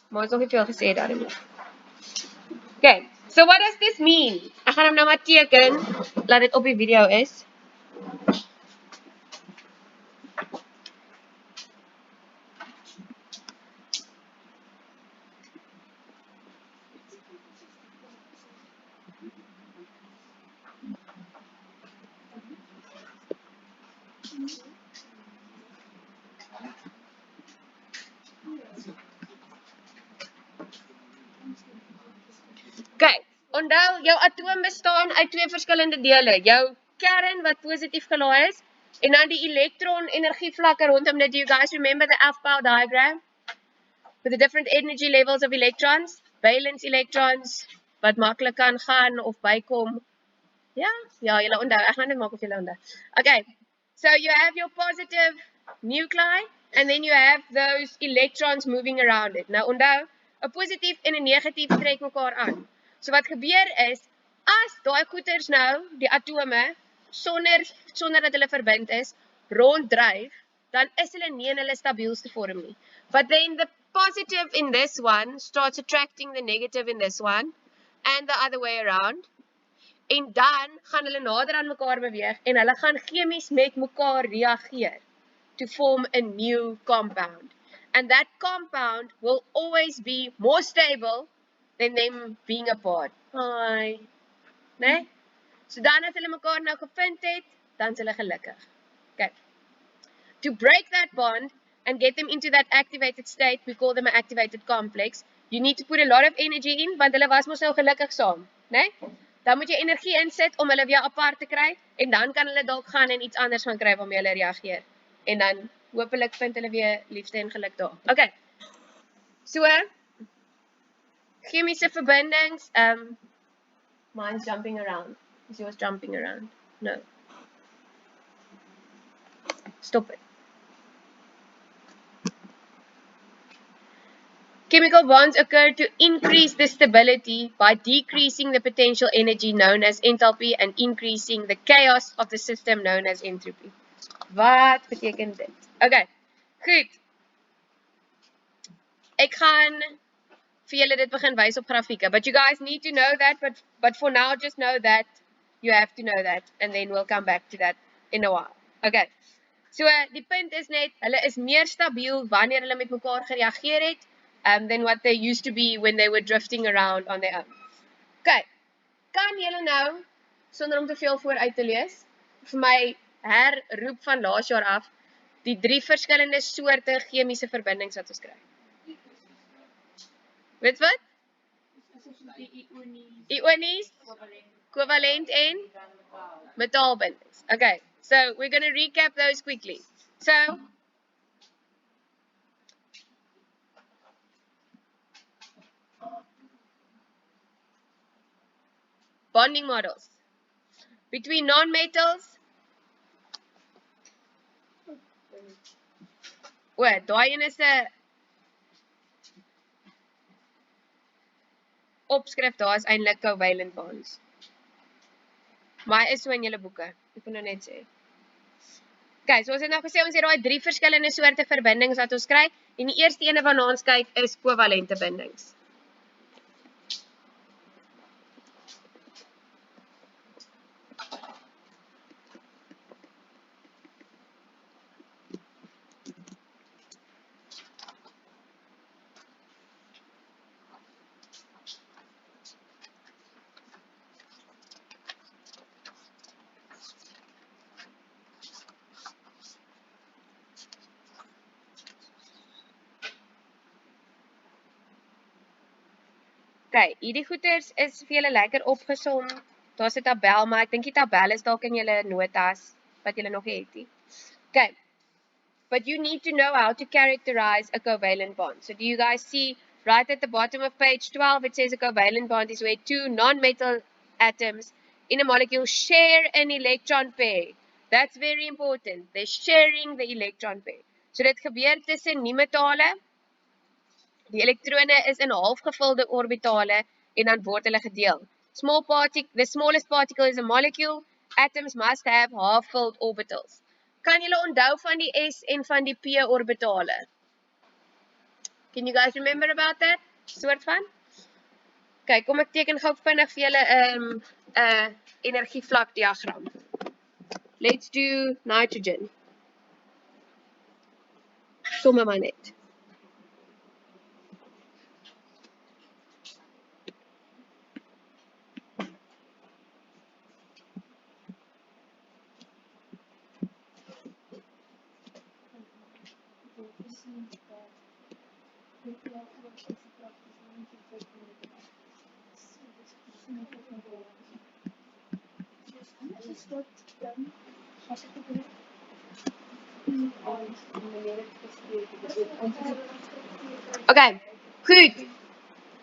Maar ons nog nie veel gesê daarin nie. Okay, so what does this mean? Ek gaan hom nou maar teken, laat dit op die video is. Okay, onthou, jou atoom bestaan uit twee verskillende dele. Jou kern wat positief gelaai is, en dan die elektron energievlakke rondom dit. Do you guys remember the Aufbau diagram? With the different energy levels of electrons? Valence electrons, wat maklik kan gaan of bykom. Ja, julle onthou. Ek gaan dit maak of julle onthou. Okay, so you have your positive nuclei, and then you have those electrons moving around it. Nou onthou, 'n positief en 'n negatief trek mekaar aan. So wat gebeur is, as daai goeters nou, die atome, sonder dat hulle verbind is, ronddryf, dan is hulle nie in hulle stabielste vorm nie. But then the positive in this one starts attracting the negative in this one, and the other way around. En dan gaan hulle nader aan mekaar beweeg en hulle gaan chemies met mekaar reageer to form a new compound. And that compound will always be more stable than them being apart. Hi. Nee? So dan as hulle mekaar nou gevind het, dan is hulle gelukkig. Okay. To break that bond and get them into that activated state, we call them an activated complex. You need to put a lot of energy in, want hulle was mos nou gelukkig saam, né? Dan moet jy energie insit om hulle weer apart te kry en dan kan hulle dalk gaan en iets anders gaan kry waarmee hulle reageer. En dan hopelik vind hulle weer liefde en geluk daar. Okay. So chemiese verbindings, mine's jumping around. Is yours jumping around? No. Stop it. Chemical bonds occur to increase the stability by decreasing the potential energy known as enthalpy and increasing the chaos of the system known as entropy. Wat beteken dit? Okay, goed. Ek gaan vir julle dit begin wys op grafieke, but you guys need to know that, but for now just know that you have to know that, and then we'll come back to that in a while. Okay, so die punt is net, hulle is meer stabiel wanneer hulle met mekaar gereageer het, than what they used to be when they were drifting around on their own. Okay, kan julle nou, sonder om te veel vooruit te lees, vir my herroep van laas jaar af, die 3 verskillende soorte chemiese verbindings wat ons kry? Weet wat? Ionies, covalent en metaalbindings. Okay, so we're going to recap those quickly. So, bonding models between non-metals. Daai een is 'n opskrif, daar is eintlik covalent bonds. Maar is so in julle boeke. Ek wil nou net sê. Okay, so ons het nou gesê ons het daai 3 verskillende soorte verbindings wat ons kry, en die eerste ene waarna ons kyk is kovalente bindings. Okay, hierdie goeters is vir julle lekker opgesom. Daar's 'n tabel, maar ek dink die tabel is dalk in julle notas wat julle nog het nie. Okay. But you need to know how to characterize a covalent bond. So do you guys see right at the bottom of page 12 it says a covalent bond is where 2 non-metal atoms in a molecule share an electron pair. That's very important. They're sharing the electron pair. So dit gebeur tussen nie metale. Die elektrone is in halfgevulde orbitale en dan word hulle gedeel. The smallest particle is a molecule. Atoms must have half-filled orbitals. Kan julle onthou van die S en van die P orbitale? Can you guys remember about that? Soort van? Okay, kom ek teken gou vinnig vir julle energievlak diagram. Let's do nitrogen. Somme maar net. Okay, goed.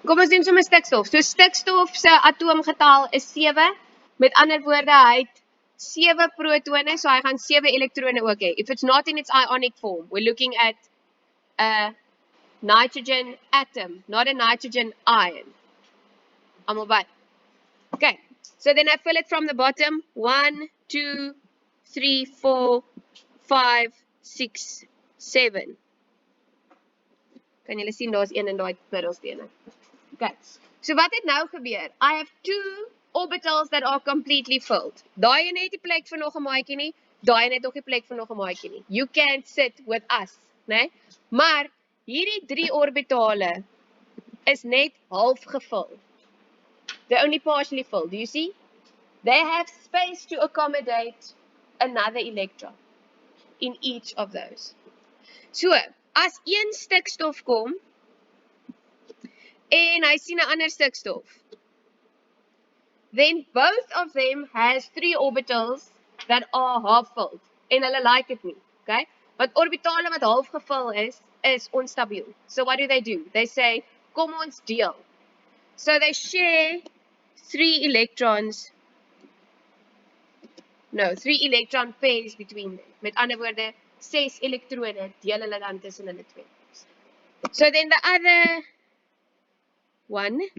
Kom ons doen sommer stikstof. So stikstof se atoomgetal is 7. Met ander woorde, hy het 7 protone, so hy gaan 7 elektrone ook hê. If it's not in its ionic form, we're looking at a nitrogen atom, not a nitrogen ion. Almal by. Okay, so then I fill it from the bottom. 1, 2, 3, 4, 5, 6, 7. Kan julle sien daar's een in daai middelstene. Okay, so wat het nou gebeur? I have 2 orbitals that are completely filled. Daai een het nie plek vir nog 'n maatjie nie, daai een het ook nie plek vir nog 'n maatjie nie. You can't sit with us, né? Maar hierdie 3 orbitale is net half gevul. They're only partially filled. Do you see? They have space to accommodate another electron in each of those. So, as een stikstof kom en hy sien 'n ander stikstof, then both of them has 3 orbitals that are half filled. En hulle like it nie, okay? Want orbitale wat half gevul is onstabiel. So what do? They say, kom ons deel. So they share 3 electron pairs between them. Met ander woorde, 6 elektrone deel hulle dan tussen hulle twee. So then the other one,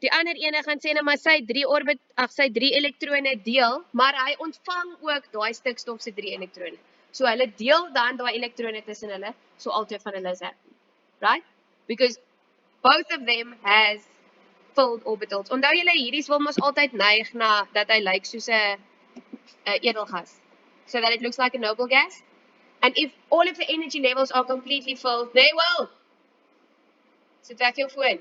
die ander ene gaan sê nou maar sy 3 elektrone deel, maar hy ontvang ook daai stikstof se 3 elektrone. So hulle deel dan daai elektrone tussen hulle, so albei van hulle is happy. Right? Because both of them has filled orbitals. Onthou julle, hierdie wil mos altyd neig na dat hy lyk soos 'n edelgas. So that it looks like a noble gas. And if all of the energy levels are completely filled, they will. Sit weg jou foon.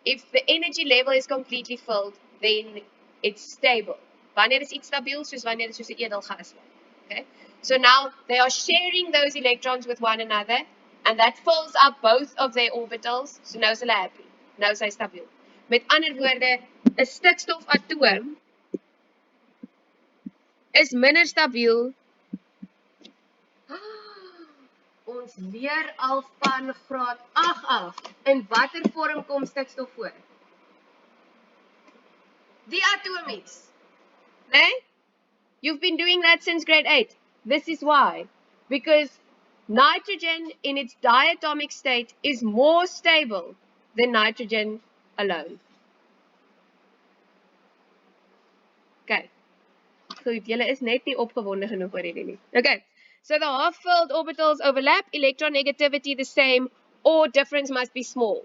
If the energy level is completely filled, then it's stable. Wanneer is iets stabiel, soos wanneer dit soos 'n edelgas is. Okay? So now they are sharing those electrons with one another, and that fills up both of their orbitals. So nou is hulle happy. Nou is hy stabiel. Met ander woorde, 'n stikstofatoom is minder stabiel. Ons leer al van graad 8 af. In watter vorm kom stikstof voor? Diatomies. Nee? You've been doing that since grade 8. This is why. Because nitrogen in its diatomic state is more stable than nitrogen alone. Okay. Goed, julle is net nie opgewonde genoeg oor hierdie nie. Okay. So the half-filled orbitals overlap, electronegativity the same, or difference must be small.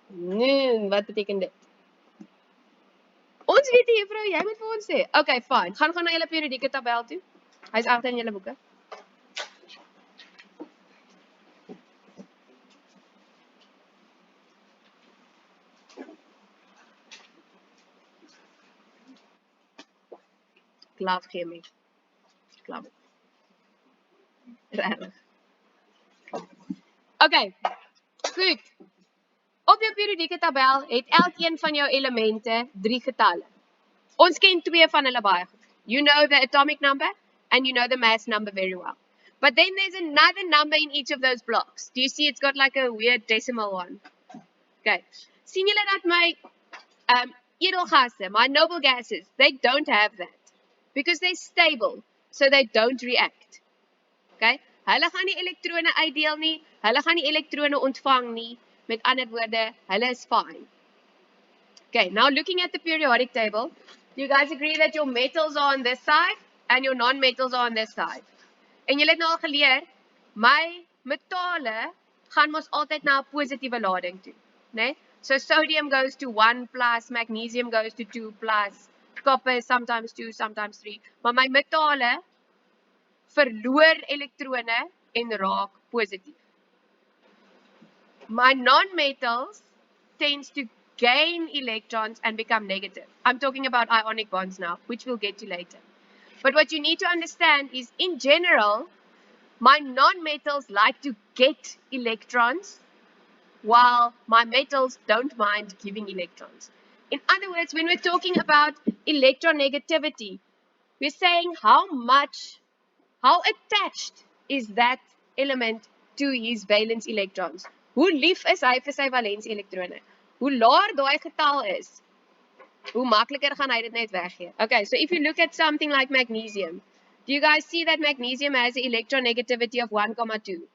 Nee, wat beteken dit? Ons weet nie, juffrou, jy moet vir ons sê. Okay, fine. Gaan na julle periodieke tabel toe. Hy's agter in julle boeke. Love chemie. Love it. Regtig. Okay. Goed. Op jou periodieke tabel het elkeen van jou elemente 3 getalle. Ons ken 2 van hulle baie goed. You know the atomic number and you know the mass number very well. But then there's another number in each of those blocks. Do you see it's got like a weird decimal one? Okay. Sien julle dat my edelgasse, my noble gases, they don't have that. Because they're stable, so they don't react. Okay? Hulle gaan nie elektrone uitdeel nie, hulle gaan nie elektrone ontvang nie. Met ander woorde, hulle is fine. Okay, now looking at the periodic table, do you guys agree that your metals are on this side and your non-metals are on this side. En julle het nou al geleer, my metale gaan mos altyd na 'n positiewe lading toe, né? So sodium goes to 1 plus, magnesium goes to 2 plus, copper is sometimes 2, sometimes 3. Maar my metale verloor elektrone en raak positief. My non-metals tends to gain electrons and become negative. I'm talking about ionic bonds now, which we'll get to later. But what you need to understand is, in general, my non-metals like to get electrons, while my metals don't mind giving electrons. In other words, when we're talking about electronegativity, we're saying how attached is that element to his valence electrons. Hoe lief is hy vir sy valens elektrone? Hoe laer daai getal is, hoe makliker gaan hy dit net weggee. Okay, so if you look at something like magnesium, do you guys see that magnesium has an electronegativity of 1,2?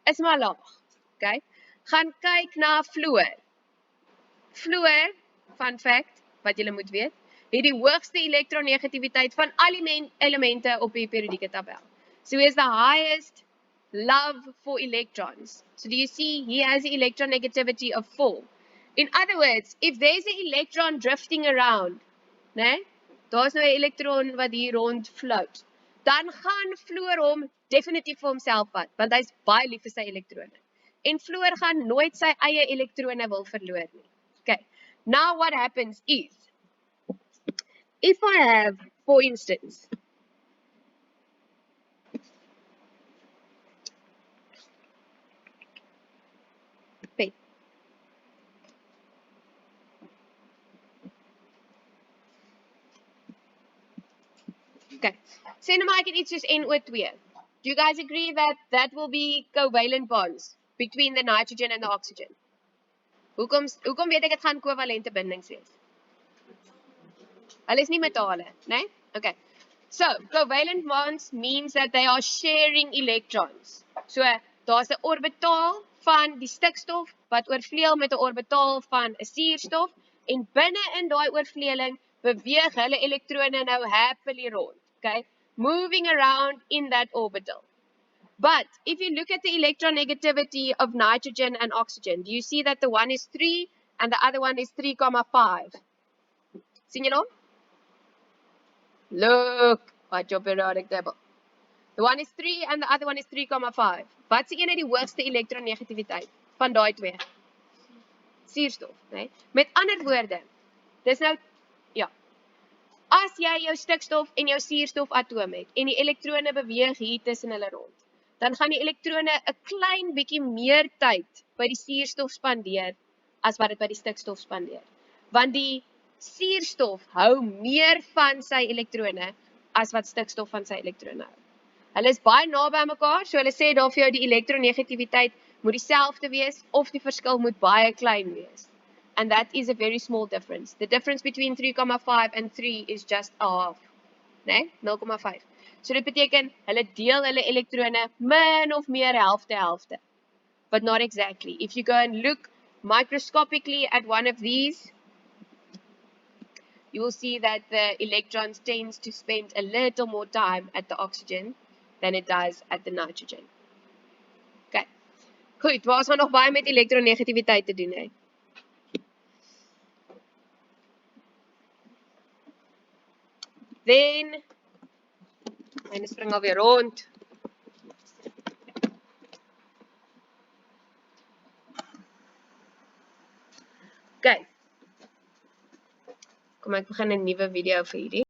Is maar laag. Okay? Gaan kyk na fluor. Fluor, fun fact, wat julle moet weet, het die hoogste elektronegativiteit van al die elemente op die periodieke tabel. So he has the highest love for electrons. So do you see he has an electronegativity of 4. In other words, if there's an electron drifting around, né? Daar's nou 'n elektron wat hier rond float, dan gaan fluor hom definitief vir homself vat, want hy's baie lief vir sy elektrone. En fluor gaan nooit sy eie elektrone wil verloor nie. Okay, now what happens is, if I have, for instance, pen. Okay, sê nou maar ek het iets soos NO2. Do you guys agree that that will be covalent bonds between the nitrogen and the oxygen? Hoekom weet ek dit gaan kovalente bindings wees? Hulle is nie metale, né? Okay. So, covalent bonds means that they are sharing electrons. So, daar's 'n orbitaal van die stikstof wat oorvleuel met 'n orbitaal van 'n suurstof, en binne in daai oorvleueling beweeg hulle elektrone nou happily rond, okay? Moving around in that orbital. But if you look at the electronegativity of nitrogen and oxygen, do you see that the one is 3 and the other one is 3,5? Sien julle hom? Look at your periodic table. The one is 3 and the other one is 3,5. Wat is die ene die hoogste elektronegativiteit van daai twee? Suurstof, né? Met ander woorde, dis nou, ja. As jy jou stikstof en jou suurstofatoom het en die elektrone beweeg hier tussen hulle rond, dan gaan die elektrone 'n klein bietjie meer tyd by die suurstof spandeer as wat dit by die stikstof spandeer. Want die suurstof hou meer van sy elektrone as wat stikstof van sy elektrone hou. Hulle is baie naby aan mekaar, so hulle sê daar vir jou die elektronegativiteit moet dieselfde wees of die verskil moet baie klein wees. And that is a very small difference. The difference between 3,5 and 3 is just a half, né? 0,5. So dit beteken hulle deel hulle elektrone min of meer helfte, but not exactly. If you go and look microscopically at one of these, you will see that the electrons tends to spend a little more time at the oxygen than it does at the nitrogen. Okay. Goed, waar ons gaan nog baie met elektronegativiteit te doen, hè? Then, myne spring alweer rond. Okay. Kom ek begin 'n nuwe video vir hierdie.